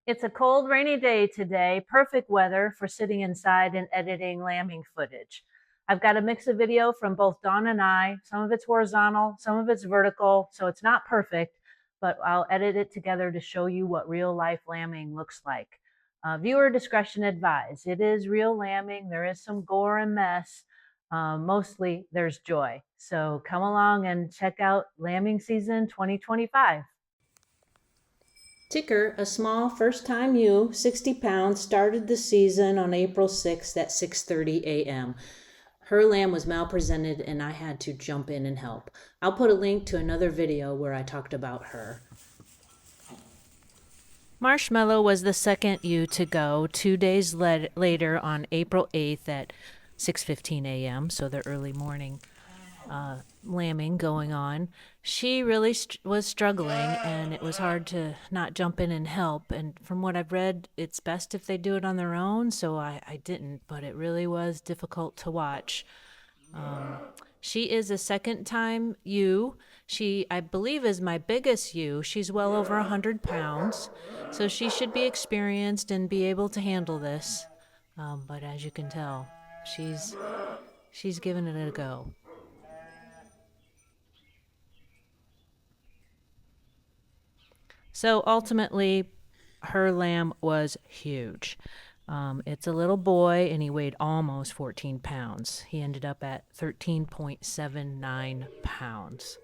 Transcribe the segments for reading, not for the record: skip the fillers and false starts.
It's a cold, rainy day today, perfect weather for sitting inside and editing lambing footage. I've got a mix of video from both Dawn and I. Some of it's horizontal, some of it's vertical, so it's not perfect, but I'll edit it together to show you what real life lambing looks like. Viewer discretion advised. It is real lambing. There is some gore and mess. Mostly there's joy. So come along and check out lambing season 2025. Ticker, a small first-time ewe, 60 pounds, started the season on April 6th at 6:30 a.m. Her lamb was malpresented and I had to jump in and help. I'll put a link to another video where I talked about her. Marshmallow was the second ewe to go 2 days later on April 8th at 6:15 a.m., so the early morning lambing going on. She really was struggling, and it was hard to not jump in and help. And from what I've read, it's best if they do it on their own, so I didn't, but it really was difficult to watch. She is a second time ewe. She, I believe, is my biggest ewe. She's well over 100 pounds, so she should be experienced and be able to handle this. But as you can tell, she's given it a go. So ultimately, her lamb was huge. It's a little boy, and he weighed almost 14 pounds. He ended up at 13.79 pounds.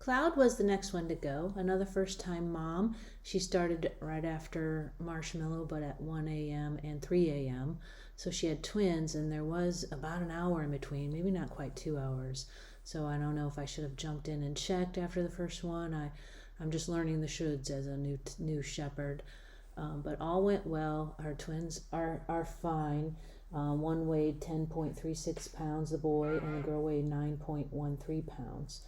Cloud was the next one to go, another first-time mom. She started right after Marshmallow, but at 1 a.m. and 3 a.m. So she had twins, and there was about an hour in between, maybe not quite 2 hours. So I don't know if I should have jumped in and checked after the first one. I'm just learning the shoulds as a new shepherd. But all went well. Our twins are fine. One weighed 10.36 pounds, the boy, and the girl weighed 9.13 pounds.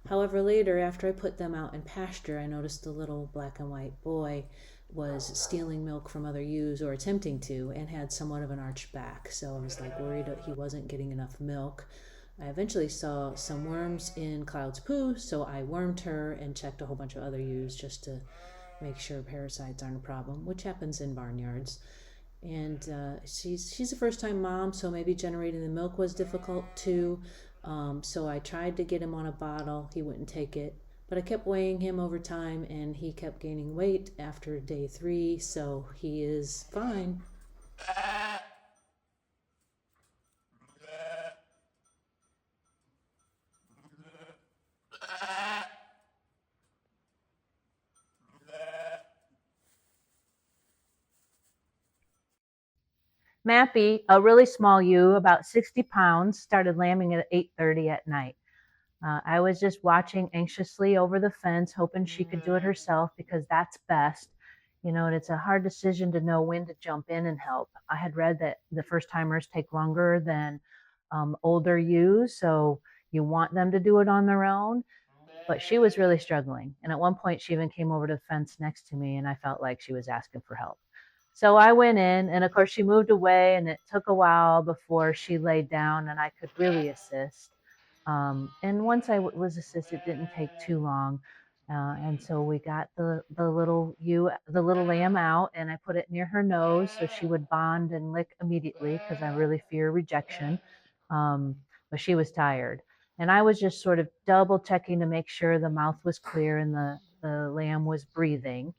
However, later, after I put them out in pasture, I noticed the little black and white boy was stealing milk from other ewes, or attempting to, and had somewhat of an arched back. So I was like worried that he wasn't getting enough milk. I eventually saw some worms in Cloud's poo, so I wormed her and checked a whole bunch of other ewes just to make sure parasites aren't a problem, which happens in barnyards. And she's a first-time mom, so maybe generating the milk was difficult too. So I tried to get him on a bottle. He wouldn't take it, but I kept weighing him over time, and he kept gaining weight after day 3, so he is fine. Mappy, a really small ewe, about 60 pounds, started lambing at 8:30 at night. I was just watching anxiously over the fence, hoping she could do it herself because that's best. And it's a hard decision to know when to jump in and help. I had read that the first timers take longer than older ewes, so you want them to do it on their own. But she was really struggling. And at one point, she even came over to the fence next to me, and I felt like she was asking for help. So I went in, and of course, she moved away, and it took a while before she laid down and I could really assist. And once I was assisted, it didn't take too long. And so we got the little lamb out, and I put it near her nose so she would bond and lick immediately because I really fear rejection. Um, but she was tired, and I was just sort of double checking to make sure the mouth was clear and the lamb was breathing.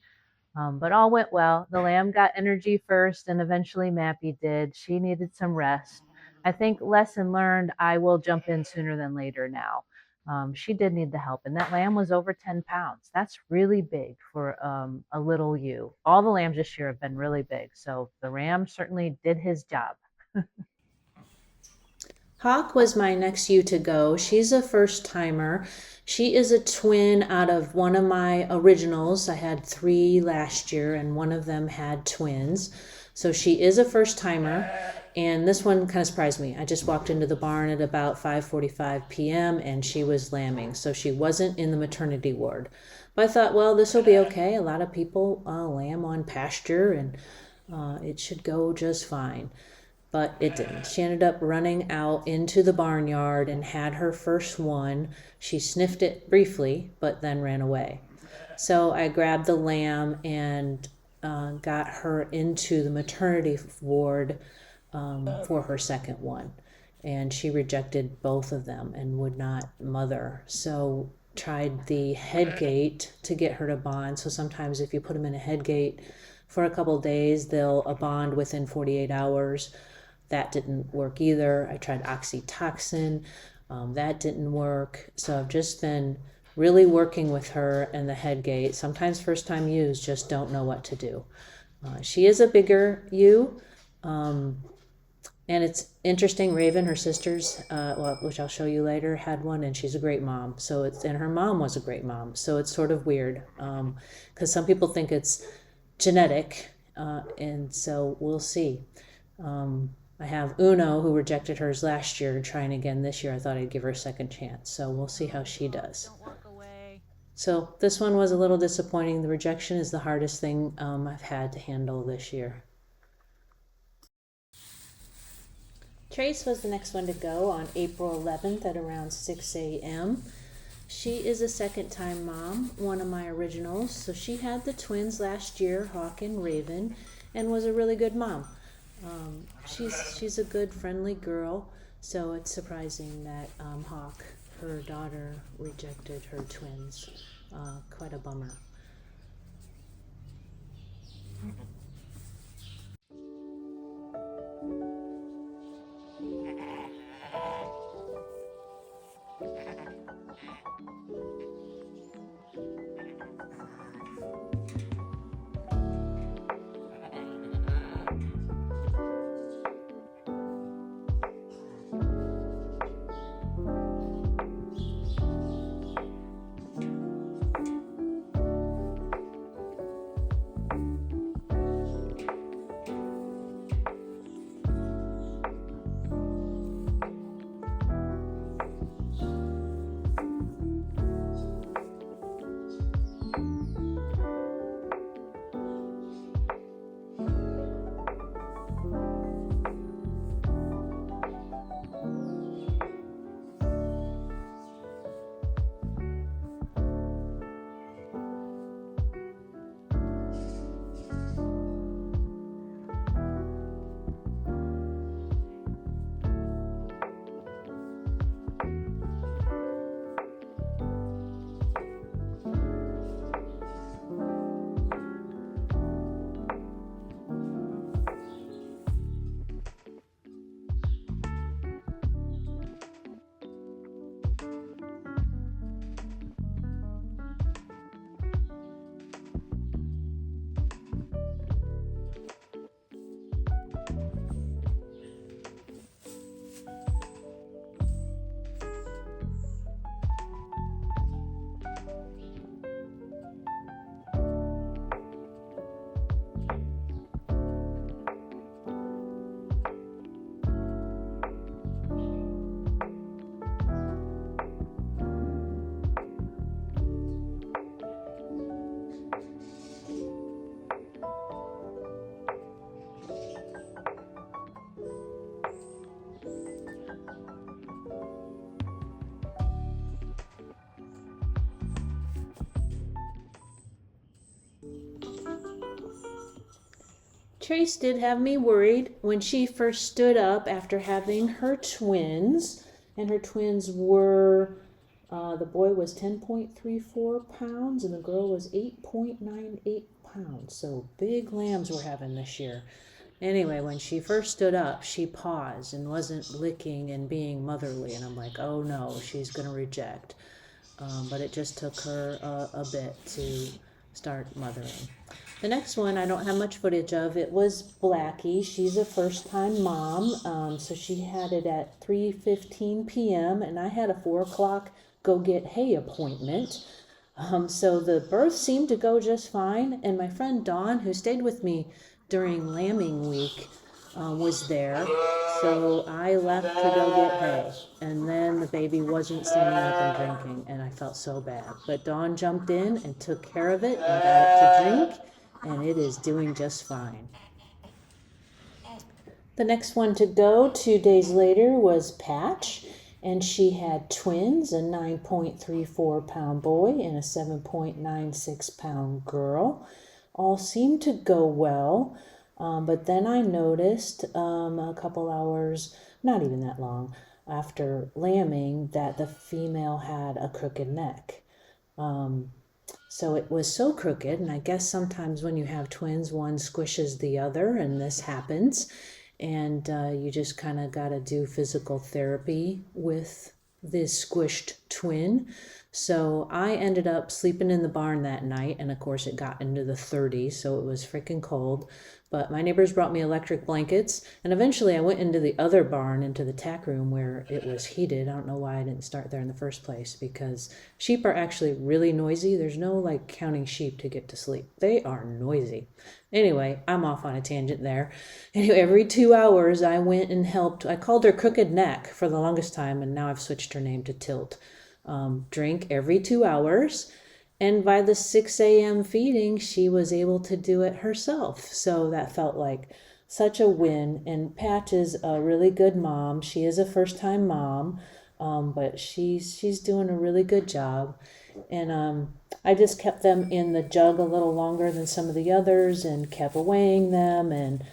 But all went well. The lamb got energy first, and eventually Mappy did. She needed some rest. I think lesson learned, I will jump in sooner than later now. She did need the help, and that lamb was over 10 pounds. That's really big for a little ewe. All the lambs this year have been really big, so the ram certainly did his job. Hawk was my next ewe to go. She's a first timer. She is a twin out of one of my originals. I had 3 last year, and one of them had twins. So she is a first timer, and this one kind of surprised me. I just walked into the barn at about 5:45 p.m. and she was lambing, so she wasn't in the maternity ward. But I thought, well, this will be okay. A lot of people lamb on pasture, and it should go just fine. But it didn't. She ended up running out into the barnyard and had her first one. She sniffed it briefly, but then ran away. So I grabbed the lamb and got her into the maternity ward for her second one. And she rejected both of them and would not mother. So tried the head gate to get her to bond. So sometimes if you put them in a head gate for a couple days, they'll bond within 48 hours. That didn't work either. I tried oxytocin. That didn't work. So I've just been really working with her and the head gate. Sometimes first time ewes just don't know what to do. She is a bigger ewe. And it's interesting, Raven, her sisters, which I'll show you later, had one, and she's a great mom. And her mom was a great mom. So it's sort of weird because some people think it's genetic, and so we'll see. I have Uno, who rejected hers last year, trying again this year. I thought I'd give her a second chance. So we'll see how she does. Don't walk away. So this one was a little disappointing. The rejection is the hardest thing I've had to handle this year. Trace was the next one to go on April 11th at around 6 a.m. She is a second-time mom, one of my originals. So she had the twins last year, Hawk and Raven, and was a really good mom. She's a good, friendly girl, so it's surprising that Hawk, her daughter, rejected her twins. Quite a bummer. Trace did have me worried when she first stood up after having her twins. And her twins were, the boy was 10.34 pounds and the girl was 8.98 pounds. So big lambs we're having this year. Anyway, when she first stood up, she paused and wasn't licking and being motherly. And I'm like, oh no, she's going to reject. But it just took her a bit to start mothering. The next one I don't have much footage of. It was Blackie. She's a first-time mom, so she had it at 3:15 p.m. and I had a 4 o'clock go get hay appointment. So the birth seemed to go just fine, and my friend Dawn, who stayed with me during lambing week, was there. So I left to go get hay, and then the baby wasn't standing up and drinking, and I felt so bad. But Dawn jumped in and took care of it and got it to drink, and it is doing just fine. The next one to go 2 days later was Patch, and she had twins, a 9.34 pound boy and a 7.96 pound girl. All seemed to go well. But then I noticed a couple hours, not even that long, after lambing that the female had a crooked neck. So it was so crooked, and I guess sometimes when you have twins, one squishes the other, and this happens. And you just kind of got to do physical therapy with this squished twin. So I ended up sleeping in the barn that night, and of course it got into the 30s, so it was freaking cold. But my neighbors brought me electric blankets, and eventually I went into the other barn, into the tack room where it was heated. I don't know why I didn't start there in the first place, because sheep are actually really noisy. There's no like counting sheep to get to sleep. They are noisy. Anyway, I'm off on a tangent there. Anyway, every 2 hours I went and helped. I called her Crooked Neck for the longest time, and now I've switched her name to Tilt. Drink every 2 hours. And by the 6 a.m. feeding, she was able to do it herself. So that felt like such a win. And Patch is a really good mom. She is a first-time mom, but she's doing a really good job. And I just kept them in the jug a little longer than some of the others and kept weighing them, and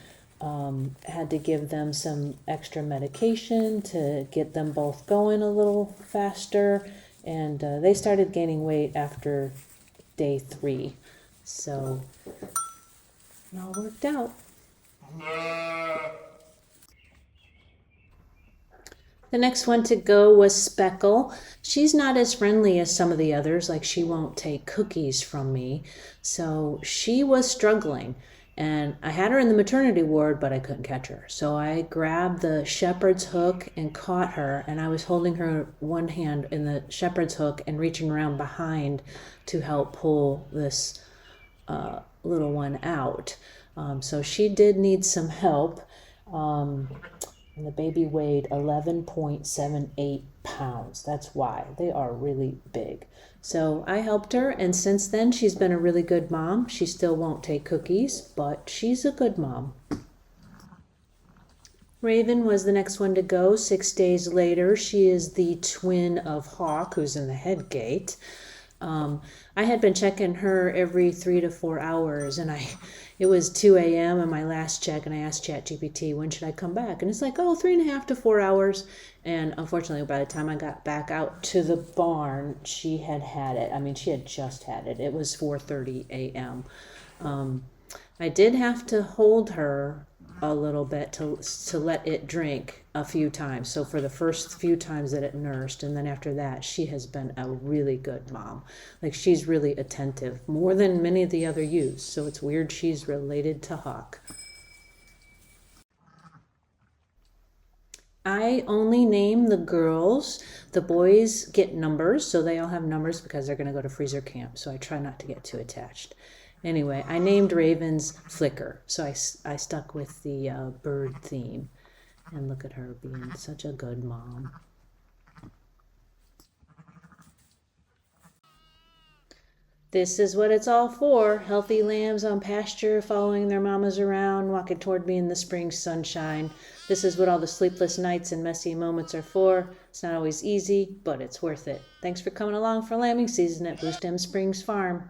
had to give them some extra medication to get them both going a little faster. And they started gaining weight after day 3. So it all worked out. The next one to go was Speckle. She's not as friendly as some of the others, like she won't take cookies from me. So she was struggling. And I had her in the maternity ward, but I couldn't catch her. So I grabbed the shepherd's hook and caught her, and I was holding her one hand in the shepherd's hook and reaching around behind to help pull this little one out. So she did need some help. And the baby weighed 11.78 pounds. That's why. They are really big. So I helped her, and since then she's been a really good mom. She still won't take cookies, but she's a good mom. Raven was the next one to go 6 days later. She is the twin of Hawk, who's in the head gate. I had been checking her every 3 to 4 hours, and it was 2 a.m. in my last check, and I asked ChatGPT, when should I come back? And it's like, 3.5 to 4 hours. And unfortunately, by the time I got back out to the barn, she had it. I mean, she had just had it. It was 4:30 a.m. I did have to hold her a little bit to let it drink a few times. So for the first few times that it nursed, and then after that, she has been a really good mom. Like, she's really attentive, more than many of the other ewes. So it's weird she's related to Hawk. I only name the girls. The boys get numbers, so they all have numbers because they're going to go to freezer camp. So I try not to get too attached. Anyway, I named Raven's Flicker, so I stuck with the bird theme. And look at her being such a good mom. This is what it's all for. Healthy lambs on pasture, following their mamas around, walking toward me in the spring sunshine. This is what all the sleepless nights and messy moments are for. It's not always easy, but it's worth it. Thanks for coming along for lambing season at Bluestem Springs Farm.